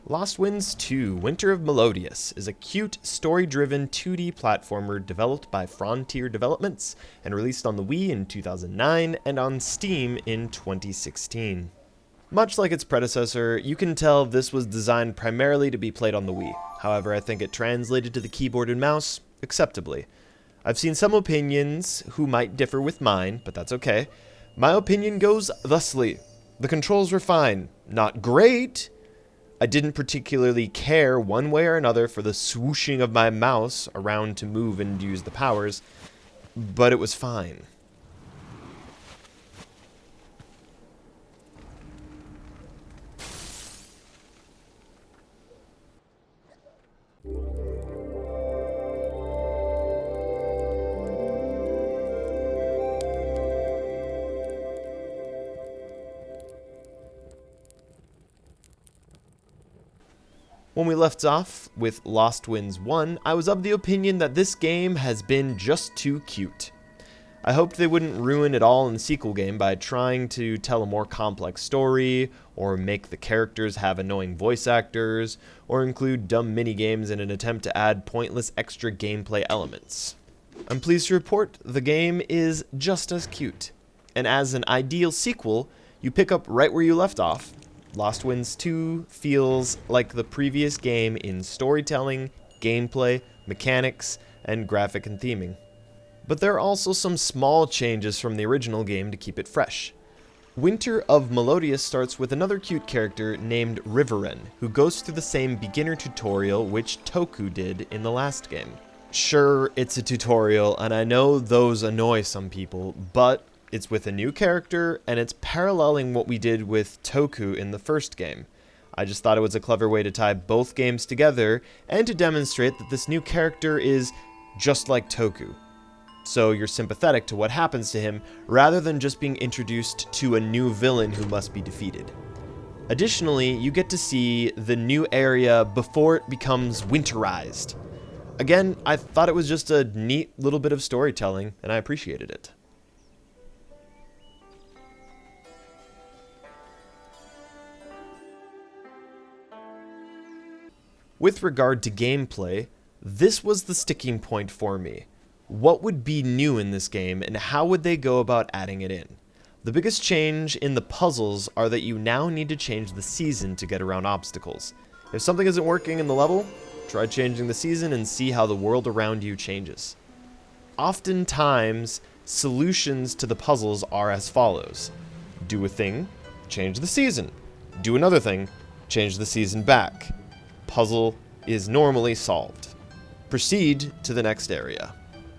LostWinds 2: Winter of Melodias is a cute, story-driven 2D platformer developed by Frontier Developments and released on the Wii in 2009 and on Steam in 2016. Much like its predecessor, you can tell this was designed primarily to be played on the Wii. However, I think it translated to the keyboard and mouse acceptably. I've seen some opinions who might differ with mine, but that's okay. My opinion goes thusly. The controls were fine. Not great. I didn't particularly care one way or another for the swooshing of my mouse around to move and use the powers, but it was fine. When we left off with LostWinds 1, I was of the opinion that this game has been just too cute. I hoped they wouldn't ruin it all in the sequel game by trying to tell a more complex story, or make the characters have annoying voice actors, or include dumb minigames in an attempt to add pointless extra gameplay elements. I'm pleased to report the game is just as cute, and as an ideal sequel, you pick up right where you left off. LostWinds 2 feels like the previous game in storytelling, gameplay, mechanics, and graphic and theming. But there are also some small changes from the original game to keep it fresh. Winter of Melodias starts with another cute character named Riveren, who goes through the same beginner tutorial which Toku did in the last game. Sure, it's a tutorial, and I know those annoy some people, but it's with a new character, and it's paralleling what we did with Toku in the first game. I just thought it was a clever way to tie both games together, and to demonstrate that this new character is just like Toku. So you're sympathetic to what happens to him, rather than just being introduced to a new villain who must be defeated. Additionally, you get to see the new area before it becomes winterized. Again, I thought it was just a neat little bit of storytelling, and I appreciated it. With regard to gameplay, this was the sticking point for me. What would be new in this game, and how would they go about adding it in? The biggest change in the puzzles are that you now need to change the season to get around obstacles. If something isn't working in the level, try changing the season and see how the world around you changes. Oftentimes, solutions to the puzzles are as follows. Do a thing, change the season. Do another thing, change the season back. Puzzle is normally solved. Proceed to the next area.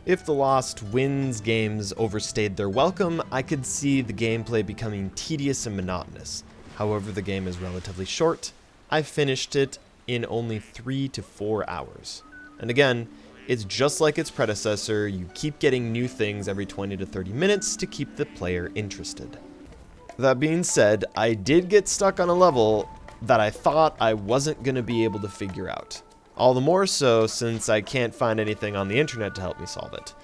If the LostWinds games overstayed their welcome, I could see the gameplay becoming tedious and monotonous. However, the game is relatively short. I finished it in only 3 to 4 hours. And again, it's just like its predecessor, you keep getting new things every 20 to 30 minutes to keep the player interested. That being said, I did get stuck on a level that I thought I wasn't going to be able to figure out. All the more so since I can't find anything on the internet to help me solve it,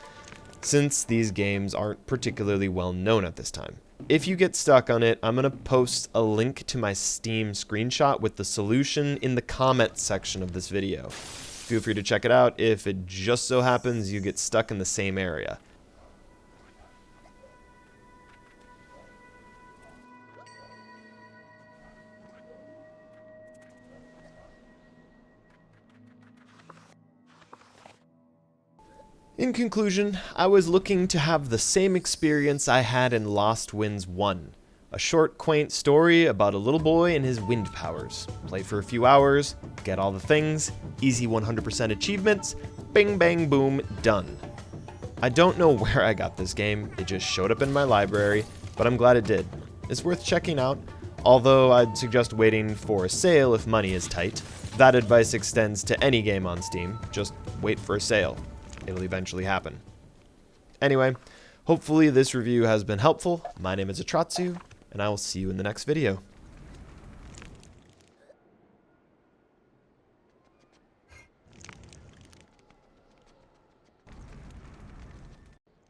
since these games aren't particularly well known at this time. If you get stuck on it, I'm going to post a link to my Steam screenshot with the solution in the comments section of this video. Feel free to check it out if it just so happens you get stuck in the same area. In conclusion, I was looking to have the same experience I had in LostWinds 1. A short, quaint story about a little boy and his wind powers. Play for a few hours, get all the things, easy 100% achievements, bing bang boom, done. I don't know where I got this game, it just showed up in my library, but I'm glad it did. It's worth checking out, although I'd suggest waiting for a sale if money is tight. That advice extends to any game on Steam, just wait for a sale. It'll eventually happen. Anyway, hopefully this review has been helpful. My name is Atratzu, and I will see you in the next video.